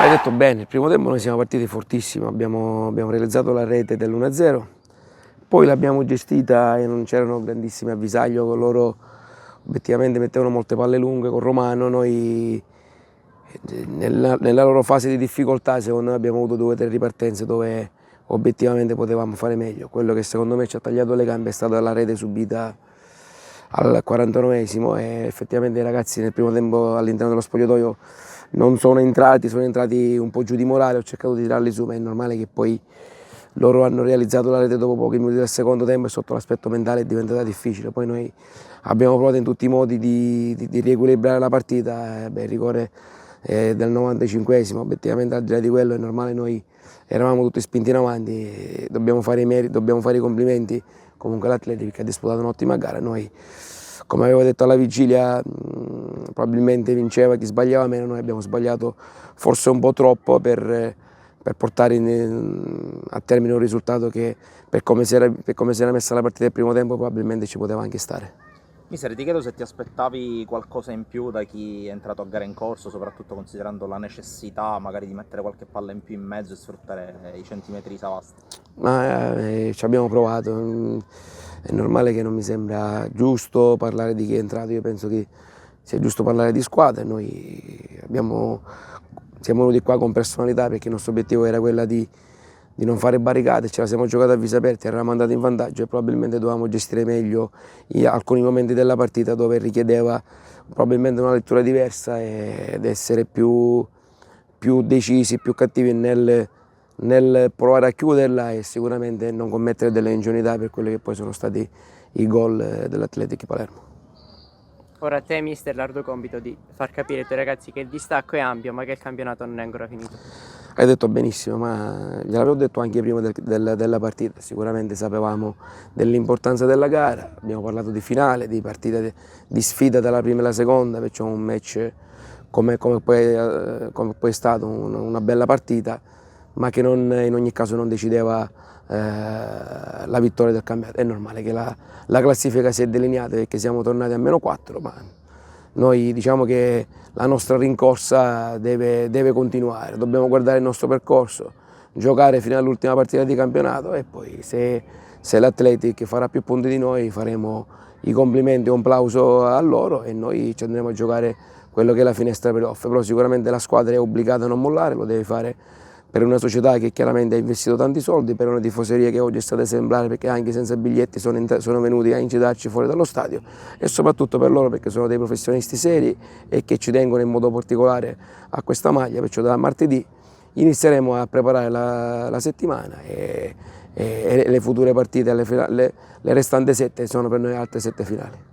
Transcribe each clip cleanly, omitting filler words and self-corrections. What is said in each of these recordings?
Hai detto bene, il primo tempo noi siamo partiti fortissimi, abbiamo realizzato la rete dell'1-0, poi l'abbiamo gestita e non c'erano grandissimi avvisagli, con loro obiettivamente mettevano molte palle lunghe con Romano, noi nella loro fase di difficoltà secondo me abbiamo avuto 2 o 3 ripartenze dove obiettivamente potevamo fare meglio. Quello che secondo me ci ha tagliato le gambe è stata la rete subita al 49esimo e effettivamente i ragazzi nel primo tempo all'interno dello spogliatoio non sono entrati un po' giù di morale, ho cercato di tirarli su, ma è normale che poi loro hanno realizzato la rete dopo pochi minuti del secondo tempo e sotto l'aspetto mentale è diventata difficile. Poi noi abbiamo provato in tutti i modi di riequilibrare la partita, il rigore del 95esimo, obiettivamente al di là di quello è normale, noi eravamo tutti spinti in avanti, dobbiamo fare i meriti, dobbiamo fare i complimenti comunque all'Atletico che ha disputato un'ottima gara. Noi, come avevo detto alla vigilia, probabilmente vinceva chi sbagliava meno, noi abbiamo sbagliato forse un po' troppo per portare a termine un risultato che per come si era messa la partita del primo tempo probabilmente ci poteva anche stare. Mister, ti chiedo se ti aspettavi qualcosa in più da chi è entrato a gara in corso, soprattutto considerando la necessità magari di mettere qualche palla in più in mezzo e sfruttare i centimetri di Savastri. Ma ci abbiamo provato, è normale che non mi sembra giusto parlare di chi è entrato, io penso che sia giusto parlare di squadra, noi siamo venuti qua con personalità perché il nostro obiettivo era quello di non fare barricate, ce la siamo giocata a viso aperti, eravamo andati in vantaggio e probabilmente dovevamo gestire meglio alcuni momenti della partita dove richiedeva probabilmente una lettura diversa ed essere più decisi, più cattivi nel provare a chiuderla e sicuramente non commettere delle ingenuità per quelli che poi sono stati i gol dell'Atletico Palermo. Ora a te, mister, l'arduo compito di far capire ai tuoi ragazzi che il distacco è ampio ma che il campionato non è ancora finito. Hai detto benissimo, ma gliel'avevo detto anche prima della partita, sicuramente sapevamo dell'importanza della gara, abbiamo parlato di finale, di partita di sfida tra la prima e la seconda, perciò un match come poi è stato una bella partita, ma che in ogni caso non decideva la vittoria del campionato. È normale che la classifica si è delineata perché siamo tornati a -4, ma noi diciamo che la nostra rincorsa deve continuare, dobbiamo guardare il nostro percorso, giocare fino all'ultima partita di campionato e poi se l'Athletic farà più punti di noi faremo i complimenti e un plauso a loro e noi ci andremo a giocare quello che è la finestra playoff, però sicuramente la squadra è obbligata a non mollare, lo deve fare per una società che chiaramente ha investito tanti soldi, per una tifoseria che oggi è stata esemplare perché anche senza biglietti sono venuti a incitarci fuori dallo stadio e soprattutto per loro perché sono dei professionisti seri e che ci tengono in modo particolare a questa maglia, perciò da martedì inizieremo a preparare la settimana e le future partite, le restanti 7 sono per noi altre 7 finali.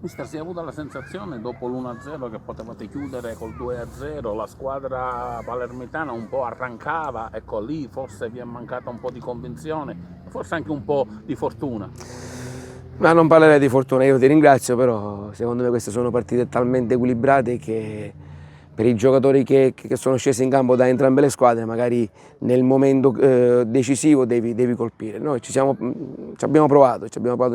Mister, si è avuta la sensazione dopo l'1-0 che potevate chiudere col 2-0, la squadra palermitana un po' arrancava, ecco lì forse vi è mancata un po' di convinzione, forse anche un po' di fortuna. Ma non parlerei di fortuna, io ti ringrazio, però secondo me queste sono partite talmente equilibrate che per i giocatori che sono scesi in campo da entrambe le squadre magari nel momento decisivo devi colpire. Noi ci abbiamo provato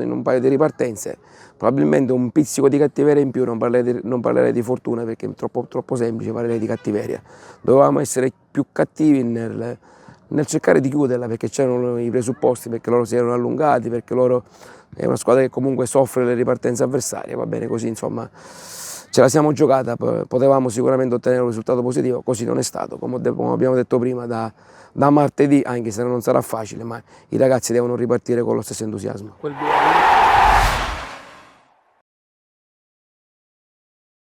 in un paio di ripartenze, probabilmente un pizzico di cattiveria in più, non parlerei di fortuna perché è troppo semplice, parlerei di cattiveria. Dovevamo essere più cattivi nel cercare di chiuderla perché c'erano i presupposti, perché loro si erano allungati, perché loro è una squadra che comunque soffre le ripartenze avversarie, va bene così, insomma ce la siamo giocata, potevamo sicuramente ottenere un risultato positivo, così non è stato, come abbiamo detto prima da martedì, anche se non sarà facile, ma i ragazzi devono ripartire con lo stesso entusiasmo.